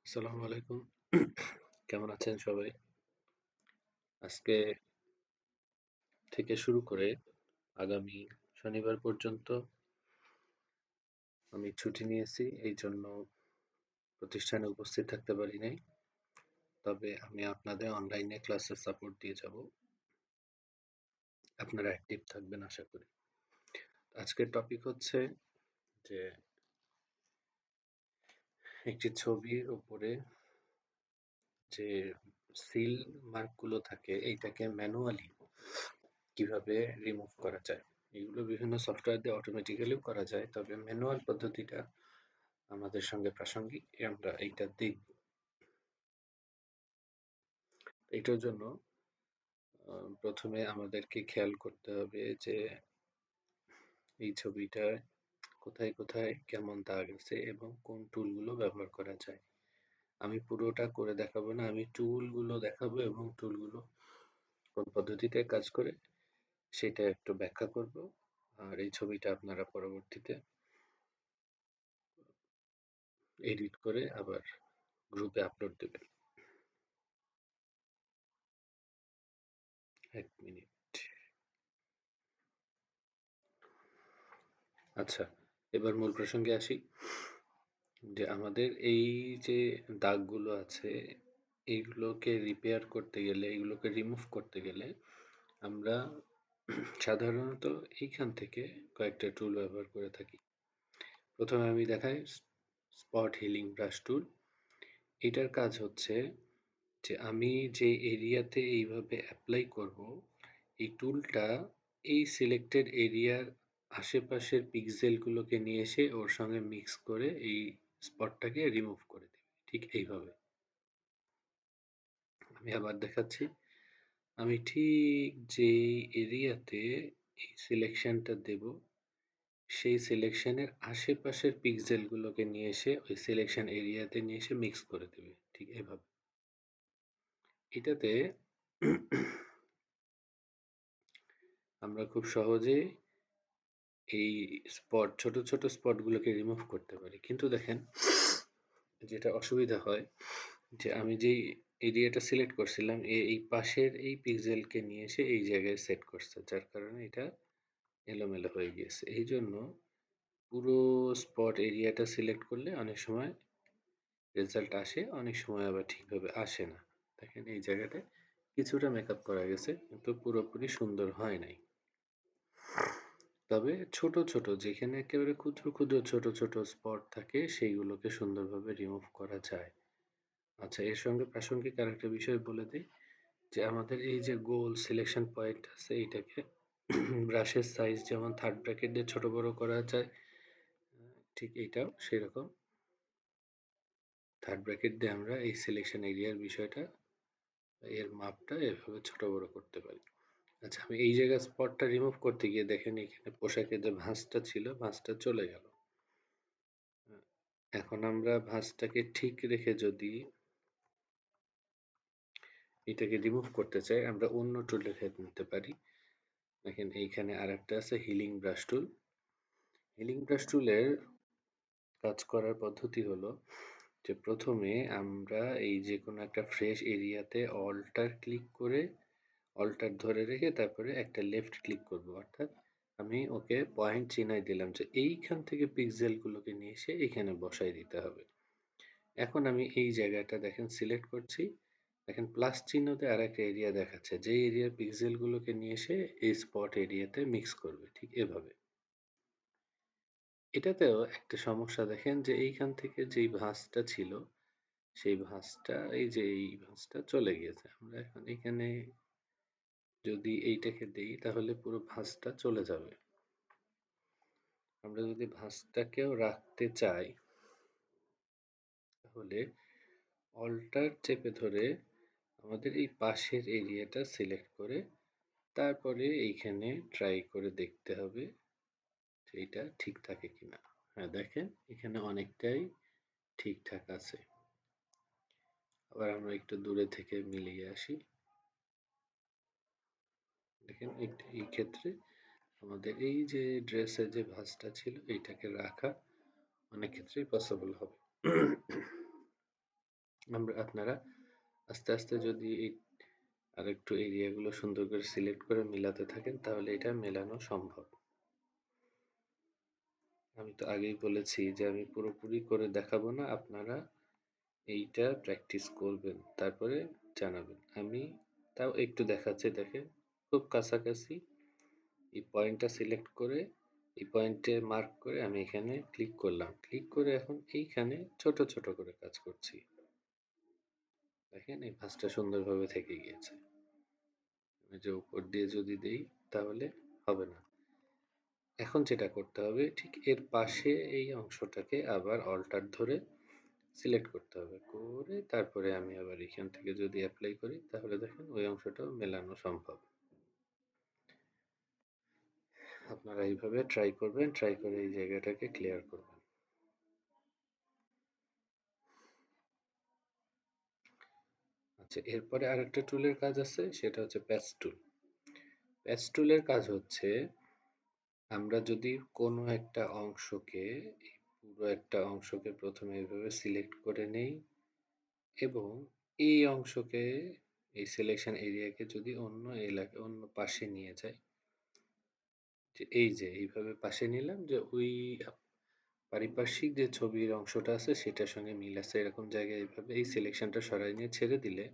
আসসালামু আলাইকুম। কেমন আছেন সবাই? আজকে থেকে শুরু করে আগামী শনিবার পর্যন্ত আমি ছুটি নিয়েছি। এই জন্য প্রতিষ্ঠানে উপস্থিত থাকতে পারি নাই। তবে আমি আপনাদের অনলাইনে ক্লাসের সাপোর্ট দিয়ে যাব। আপনারা অ্যাক্টিভ থাকবেন আশা করি। আজকের টপিক হচ্ছে যে একটি ছবির উপরে যে সিল মার্কগুলো থাকে এইটাকে ম্যানুয়ালি কিভাবে রিমুভ করা যায়। এগুলো বিভিন্ন সফটওয়্যার দিয়ে অটোমেটিক্যালিও করা যায়, তবে ম্যানুয়াল পদ্ধতিটা আমাদের সঙ্গে প্রাসঙ্গিক। আমরা এইটা দেখব। এটার জন্য প্রথমে আমাদেরকে খেয়াল করতে হবে যে এই ছবিটায় কোথায় কোথায় কেমন দাগ আছে এবং কোন টুলগুলো ব্যবহার করা যায়। আমি পুরোটা করে দেখাবো না, আমি টুলগুলো দেখাবো এবং টুলগুলো কোন পদ্ধতিতে কাজ করে সেটা একটু ব্যাখ্যা করব। আর এই ছবিটা আপনারা পরবর্তীতে এডিট করে আবার গ্রুপে আপলোড দেবেন। 1 মিনিট। আচ্ছা, এবার মূল প্রসঙ্গে আসি। যে আমাদের এই যে দাগগুলো আছে এইগুলোকে রিপেয়ার করতে গেলে, এগুলোকে রিমুভ করতে গেলে আমরা সাধারণত এইখান থেকে কয়েকটা টুল ব্যবহার করে থাকি। প্রথমে আমি দেখাই স্পট হিলিং ব্রাশ টুল। এটার কাজ হচ্ছে যে আমি যে এরিয়াতে এইভাবে অ্যাপ্লাই করব, এই টুলটা এই সিলেক্টেড এরিয়ার আশেপাশের পিক্সেলগুলোকে নিয়ে এসে ওর সঙ্গে মিক্স করে এই স্পটটাকে রিমুভ করে দেবে। ঠিক এইভাবে। আমি আবার দেখাচ্ছি। আমি ঠিক যেই এরিয়াতে এই সিলেকশনটা দেব, সেই সিলেকশনের আশেপাশের পিক্সেলগুলোকে নিয়ে এসে ওই সিলেকশন এরিয়াতে নিয়ে এসে মিক্স করে দেবে। ঠিক এভাবে। এটাতে আমরা খুব সহজে এই ছোট ছোট স্পটগুলোকে রিমুভ করতে পারি। কিন্তু দেখেন, যেটা অসুবিধা হয় যে আমি যেই এরিয়াটা সিলেক্ট করছিলাম এই পাশের এই পিক্সেলকে নিয়ে এসে এই জায়গায় সেট করছে, যার কারণে এটা এলোমেলো হয়ে গিয়েছে। এই জন্য পুরো স্পট এরিয়াটা সিলেক্ট করলে অনেক সময় রেজাল্ট আসে, অনেক সময় আবার ঠিকভাবে আসে না। দেখেন এই জায়গাটায় কিছুটা মেকআপ করা গেছে কিন্তু পুরোপুরি সুন্দর হয় নাই। তবে ছোট ছোট যেখানে একেবারে ক্ষুদ্র ক্ষুদ্র ছোট ছোট স্পট থাকে সেইগুলোকে সুন্দরভাবে রিমুভ করা যায়। আচ্ছা, এর সঙ্গে প্রাসঙ্গিক আরেকটা বিষয় বলে দিই যে আমাদের এই যে গোল সিলেকশন পয়েন্ট আছে এইটাকে ব্রাশের সাইজ যেমন থার্ড ব্র্যাকেট দিয়ে ছোট বড় করা যায়, ঠিক এইটাও সেরকম থার্ড ব্র্যাকেট দিয়ে আমরা এই সিলেকশন এরিয়ার বিষয়টা, এর মাপটা এভাবে ছোট বড় করতে পারি। আচ্ছা, আমি এই জায়গায় স্পটটা রিমুভ করতে গিয়ে দেখেন এখানে পোশাকের যে ভাঁজটা ছিল ভাঁজটা চলে গেল। এখন আমরা ভাঁজটাকে ঠিক রেখে যদি এটাকে রিমুভ করতে চাই, আমরা অন্য টুল রেখে নিতে পারি। দেখেন এইখানে আরেকটা আছে হিলিং ব্রাশ টুল। হিলিং ব্রাশ টুলের কাজ করার পদ্ধতি হলো যে প্রথমে আমরা এই যে কোনো একটা ফ্রেশ এরিয়াতে অল্টার ক্লিক করে অল্টার ধরে রেখে তারপরে একটা লেফট ক্লিক করব, অর্থাৎ আমি ওকে পয়েন্ট চিনাই দিলাম যে এইখান থেকে পিক্সেলগুলোকে নিয়ে এসে এখানে বসাই দিতে হবে। এখন আমি এই জায়গাটা দেখেন সিলেক্ট করছি, দেখেন প্লাস চিহ্ন দিয়ে আর একটা এরিয়া দেখাচ্ছে, যে এরিয়ার পিক্সেলগুলোকে নিয়ে এসে এই স্পট এরিয়াতে মিক্স করবে। ঠিক এভাবে। এটাতেও একটা সমস্যা দেখেন যে এইখান থেকে যেই ভাঁজটা ছিল সেই ভাঁজটা, এই যে এই ভাঁজটা চলে গিয়েছে। আমরা এখন এখানে যদি এইটাকে দেই তাহলে পুরো ভাঁজটা চলে যাবে। আমরা যদি ভাঁজটাকেও রাখতে চাই তাহলে অল্টার চেপে ধরে আমাদের এই পাশের এরিয়াটা সিলেক্ট করে তারপরে এইখানে ট্রাই করে দেখতে হবে যে এটা ঠিক থাকে কিনা। হ্যাঁ, দেখেন এখানে অনেকটাই ঠিকঠাক আছে। আবার আমরা একটু দূরে থেকে মিলিয়ে আসি। দেখেন এই ক্ষেত্রে আমাদের এই যে ড্রেসের যে ভাঁজটা ছিল এইটাকে রাখা অনেক ক্ষেত্রেই পসিবল হবে। আপনারা আস্তে আস্তে যদি এই আরেকটু এরিয়াগুলো সুন্দর করে সিলেক্ট করে মিলাতে থাকেন তাহলে এটা মেলানো সম্ভব। আমি তো আগেই বলেছি যে আমি পুরোপুরি করে দেখাবো না, আপনারা এইটা প্র্যাকটিস করবেন তারপরে জানাবেন। আমি তাও একটু দেখাচ্ছি, দেখেন খুব কাছাকাছি। এই পয়েন্টটা সিলেক্ট করে এই পয়েন্টে মার্ক করে আমি এখানে ক্লিক করলাম, ক্লিক করে এখন এইখানে ছোট ছোট করে কাজ করছি। দেখেন এই ভাঁজটা সুন্দরভাবে থেকে গিয়েছে। আমি যে উপর দিয়ে যদি দেই তাহলে হবে না। এখন যেটা করতে হবে ঠিক এর পাশে এই অংশটাকে আবার অল্টার ধরে সিলেক্ট করতে হবে, করে তারপরে আমি আবার এখান থেকে যদি অ্যাপ্লাই করি তাহলে দেখেন ওই অংশটাও মেলানো সম্ভব। আপনারা এইভাবে ট্রাই করবেন, ট্রাই করে এই জায়গাটাকে ক্লিয়ার করবেন। আচ্ছা, এরপরে আরেকটা টুলের কাজ আছে, সেটা হচ্ছে প্যাচ টুল। প্যাচ টুলের কাজ হচ্ছে আমরা যদি কোনো একটা অংশকে, পুরো একটা অংশকে প্রথমে এইভাবে সিলেক্ট করে নেই এবং এই অংশকে, এই সিলেকশন এরিয়াকে যদি অন্য এলাকা, অন্য পাশে নিয়ে যাই, যে এই যে এইভাবে পাশে নিলাম যে ওই পারিপার্শ্বিক যে ছবির অংশটা আছে সেটার সঙ্গে মিল আছে এরকম জায়গায় এইভাবে এই সিলেকশনটা সরাই নিয়ে ছেড়ে দিলে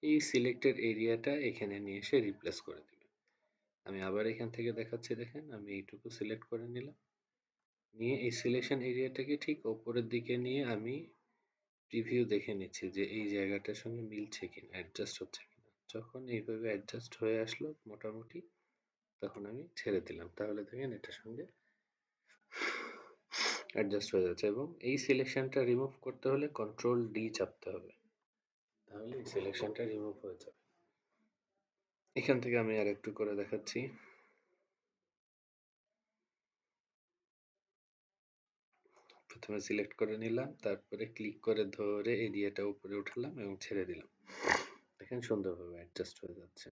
এই সিলেক্টেড এরিয়াটা এখানে নিয়ে এসে রিপ্লেস করে দিবে। আমি আবার এখান থেকে দেখাচ্ছি, দেখেন আমি এইটুকু সিলেক্ট করে নিলাম, নিয়ে এই সিলেকশন এরিয়াটাকে ঠিক ওপরের দিকে নিয়ে আমি প্রিভিউ দেখে নিচ্ছি যে এই জায়গাটার সঙ্গে মিলছে কিনা, অ্যাডজাস্ট হচ্ছে কিনা। যখন এইভাবে অ্যাডজাস্ট হয়ে আসলো মোটামুটি, তখন আমি ছেড়ে দিলাম, তাহলে দেখেন এটার সঙ্গে অ্যাডজাস্ট হয়ে যাচ্ছে। এবং এই সিলেকশনটা রিমুভ করতে হলে কন্ট্রোল ডি চাপতে হবে, তাহলে এই সিলেকশনটা রিমুভ হয়ে যাবে। এখান থেকে আমি আর একটু করে দেখাচ্ছি। প্রথমে সিলেক্ট করে নিলাম, তারপরে ক্লিক করে ধরে এরিয়াটা উপরে উঠালাম এবং ছেড়ে দিলাম, দেখেন সুন্দরভাবে অ্যাডজাস্ট হয়ে যাচ্ছে।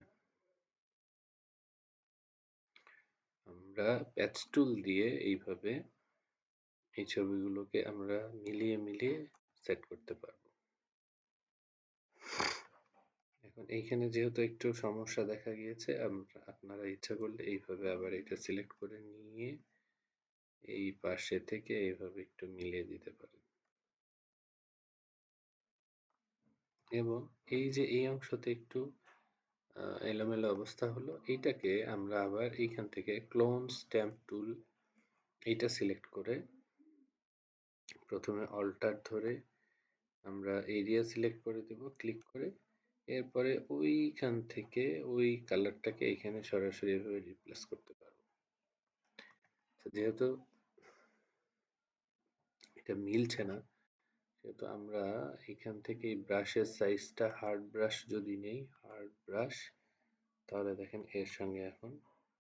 আমরা প্যাচ টুল দিয়ে এইভাবে এই ছবিগুলোকে আমরা মিলিয়ে মিলিয়ে সেট করতে পারবো। এখন এইখানে যেহেতু একটু সমস্যা দেখা গিয়েছে, আপনারা ইচ্ছা করলে এইভাবে আবার এটা সিলেক্ট করে নিয়ে এই পাশে থেকে এইভাবে একটু মিলিয়ে দিতে পারেন। এবং এই যে এই অংশতে একটু এলোমেলো অবস্থা হলো, এইটাকে আমরা আবার এইখান থেকে ক্লোন স্ট্যাম্প টুল এইটা সিলেক্ট করে প্রথমে অল্টার ধরে আমরা এরিয়া সিলেক্ট করে দেব, ক্লিক করে এরপরে ওইখান থেকে ওই কালারটাকে এখানে সরাসরি এভাবে রিপ্লেস করতে পারবো। যেহেতু এটা মিলছে না, সেহেতু আমরা এখান থেকে এই ব্রাশের সাইজটা হার্ড ব্রাশ যদি নেই, হার্ড ব্রাশ, তাহলে দেখেন এর সঙ্গে এখন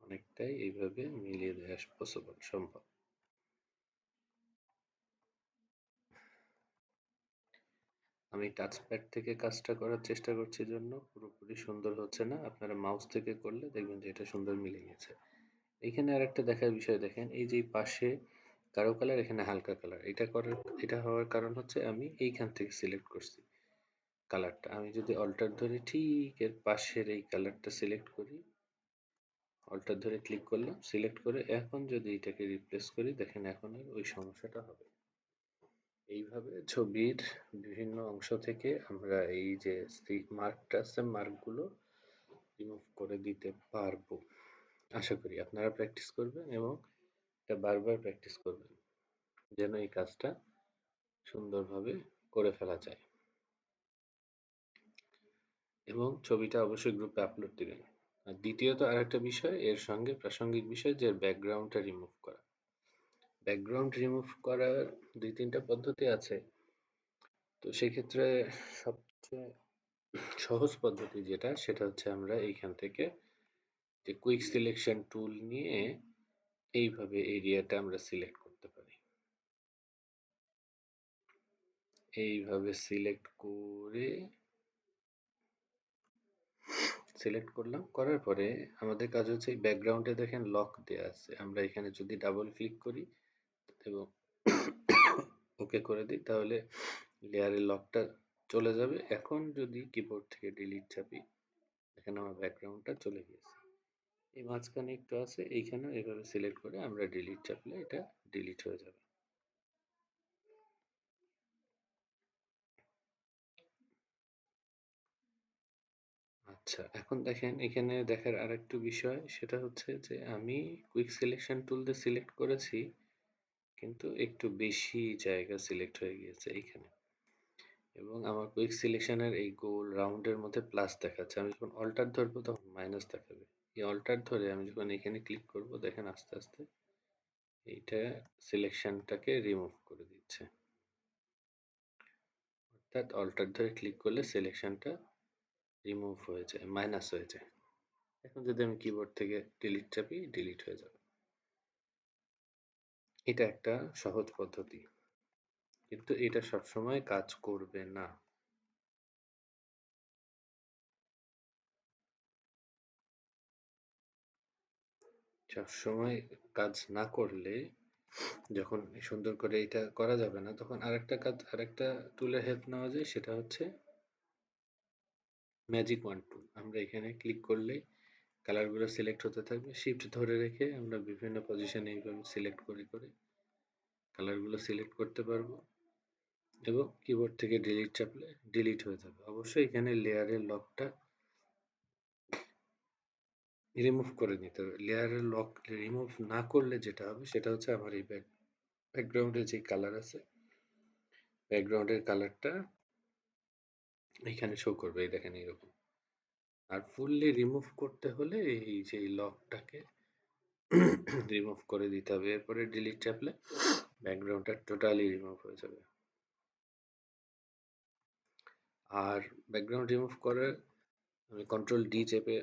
অনেকটাই এইভাবে মিলিয়ে দেওয়া পসিবল, সম্ভব। আমি টাচপ্যাড থেকে কাজটা করার চেষ্টা করছি জন্য পুরোপুরি সুন্দর হচ্ছে না, আপনারা মাউস থেকে করলে দেখবেন যে এটা সুন্দর মিলে গেছে। এখানে আর একটা দেখার বিষয়, দেখেন এই যে পাশে গাঢ় কালার, এখানে হালকা কালার, এটা হওয়ার কারণ হচ্ছে আমি এইখান থেকে সিলেক্ট করছি কালারটা। আমি যদি অল্টার ধরে ঠিক এর পাশের এই কালারটা সিলেক্ট করি, অল্টার ধরে ক্লিক করলাম, সিলেক্ট করে এখন যদি এটাকে রিপ্লেস করি, দেখেন এখন আর ওই সমস্যাটা হবে। এইভাবে ছবির বিভিন্ন অংশ থেকে আমরা এই যে মার্কটা আছে, মার্কগুলো রিমুভ করে দিতে পারবো। আশা করি আপনারা প্র্যাকটিস করবেন এবং এটা বারবার প্র্যাকটিস করবেন যেন এই কাজটা সুন্দরভাবে করে ফেলা যায়। এবং ছবিটা অবশ্যই গ্রুপে আপলোড দিবেন। আর দ্বিতীয়ত আরেকটা বিষয়, এর সঙ্গে প্রাসঙ্গিক বিষয়, যে ব্যাকগ্রাউন্ডটা রিমুভ করা। ব্যাকগ্রাউন্ড রিমুভ করার ২-৩টা পদ্ধতি আছে। তো সেক্ষেত্রে সবচেয়ে সহজ পদ্ধতি যেটা, সেটা হচ্ছে আমরা এইখান থেকে যে কুইক সিলেকশন টুল নিয়ে এইভাবে এরিয়াটা আমরা সিলেক্ট করতে পারি। এইভাবে সিলেক্ট করে সিলেক্ট করলাম, করার পরে আমাদের কাজ হচ্ছে এই ব্যাকগ্রাউন্ডে দেখেন লক দেয়া আছে, আমরা এখানে যদি ডাবল ক্লিক করি এবং ওকে করে দিই তাহলে লেয়ারের লকটা চলে যাবে। এখন যদি কিবোর্ড থেকে ডিলিট চাপি, এখানে আমার ব্যাকগ্রাউন্ডটা চলে গিয়েছে। এই মাঝখানে একটু আছে, এইখানেও এভাবে সিলেক্ট করে আমরা ডিলিট চাপলে এটা ডিলিট হয়ে যাবে। আচ্ছা, এখন দেখেন এখানে দেখার আরেকটু বিষয়, সেটা হচ্ছে যে আমি কুইক সিলেকশন টুল দিয়ে সিলেক্ট করেছি, কিন্তু একটু বেশি জায়গা সিলেক্ট হয়ে গিয়েছে এইখানে, এবং আমার কুইক সিলেকশনের এই গোল রাউন্ডের মধ্যে প্লাস দেখাচ্ছে। আমি যখন অল্টার ধরবো তখন মাইনাস দেখাবে। এই অল্টার ধরে আমি যখন এখানে ক্লিক করব, দেখেন আস্তে আস্তে এইটা সিলেকশনটাকে রিমুভ করে দিচ্ছে। অর্থাৎ অল্টার ধরে ক্লিক করলে সিলেকশনটা রিমুভ হয়ে যায়, মাইনাস হয়ে যায়। এখন যদি আমি কিবোর্ড থেকে ডিলিট চাপি, ডিলিট হয়ে যাবে। এটা একটা সহজ পদ্ধতি, কিন্তু এটা সবসময় কাজ করবে না। সবসময় কাজ না করলে, যখন সুন্দর করে এটা করা যাবে না, তখন আরেকটা টুলের হেল্প নেওয়া যায়, সেটা হচ্ছে ম্যাজিক ওয়ান টুল। আমরা এখানে ক্লিক করলে কালারগুলো সিলেক্ট হতে থাকবে। শিফট ধরে রেখে আমরা বিভিন্ন পজিশনে এইভাবে সিলেক্ট করে করে কালারগুলো সিলেক্ট করতে পারবো, এবং কিবোর্ড থেকে ডিলিট চাপলে ডিলিট হয়ে যাবে। অবশ্যই এখানে লেয়ারের লকটা রিমুভ করে নিতে হবে। লেয়ারের লক রিমুভ না করলে যেটা হবে, সেটা হচ্ছে আমার এই ব্যাকগ্রাউন্ডে যে কালার আছে, ব্যাকগ্রাউন্ডের কালারটা এখানে শো করবে, এই দেখেন এইরকম। আর ফুললি রিমুভ করতে হলে এই যে লকটাকে রিমুভ করে দিতে হবে, এরপরে ডিলিট চাপলে ব্যাকগ্রাউন্ডটা টোটালি রিমুভ হয়ে যাবে। আর ব্যাকগ্রাউন্ড রিমুভ করার, আমি কন্ট্রোল ডি চেপে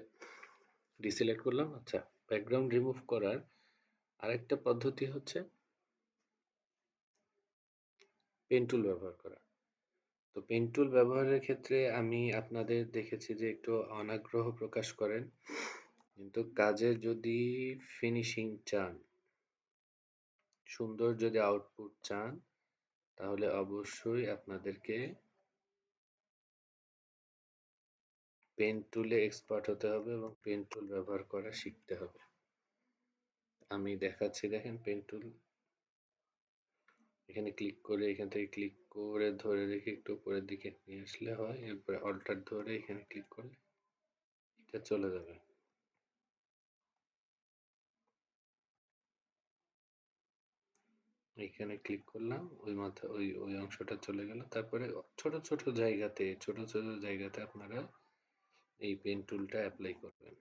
ডিসিলেক্ট করলাম। আচ্ছা, ব্যাকগ্রাউন্ড রিমুভ করার আরেকটা পদ্ধতি হচ্ছে পেন টুল ব্যবহার করা। তো পেন টুল ব্যবহারের ক্ষেত্রে আমি আপনাদের দেখেছি যে একটু অনাগ্রহ প্রকাশ করেন, কিন্তু কাজের যদি ফিনিশিং চান, সুন্দর যদি আউটপুট চান, তাহলে অবশ্যই আপনাদেরকে পেন টুলে এক্সপার্ট হতে হবে এবং পেন টুল ব্যবহার করা শিখতে হবে। আমি দেখাচ্ছি, দেখেন পেন টুল, এখানে ক্লিক করে, এখান থেকে ক্লিক করে ধরে রেখে একটু উপরের দিকে নিয়ে আসলে হয়, এরপরে অল্টার ধরে এখানে ক্লিক করলে এটা চলে যাবে। এখানে ক্লিক করলাম, ওই মাথা ওই ওই অংশটা চলে গেল। তারপরে ছোট ছোট জায়গাতে আপনারা এই পেন টুলটা অ্যাপ্লাই করবেন,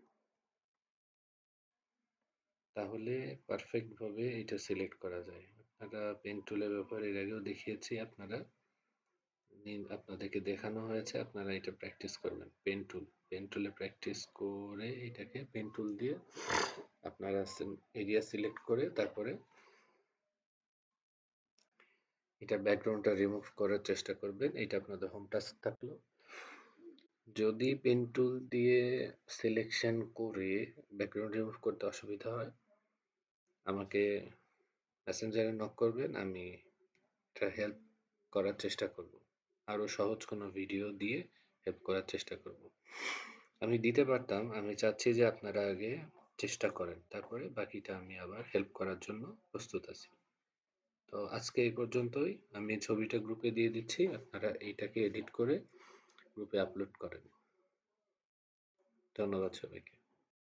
তাহলে পারফেক্ট ভাবে এটা সিলেক্ট করা যায়। আপনারা পেন টুলের ব্যাপারে এর আগেও দেখিয়েছি, আপনাদেরকে দেখানো হয়েছে, আপনারা এটা প্র্যাকটিস করবেন। পেন টুলে প্র্যাকটিস করে এটাকে পেন টুল দিয়ে আপনারা এরিয়া সিলেক্ট করে তারপরে এটা ব্যাকগ্রাউন্ডটা রিমুভ করার চেষ্টা করবেন। এটা আপনাদের হোম টাস্ক থাকলো। যদি পেন টুল দিয়ে সিলেকশন করে ব্যাকগ্রাউন্ড রিমুভ করতে অসুবিধা হয়, আমাকে মেসেঞ্জারে নক করবেন, আমি এটা হেল্প করার চেষ্টা করব। আরো সহজ কোনো ভিডিও দিয়ে হেল্প করার চেষ্টা করব। আমি দিতে পারতাম, আমি চাচ্ছি যে আপনারা আগে চেষ্টা করেন, তারপরে বাকিটা আমি আবার হেল্প করার জন্য প্রস্তুত আছি। তো আজকে এই পর্যন্তই। আমি ছবিটা গ্রুপে দিয়ে দিচ্ছি, আপনারা এইটাকে এডিট করে গ্রুপে আপলোড করেন। ধন্যবাদ সবাইকে।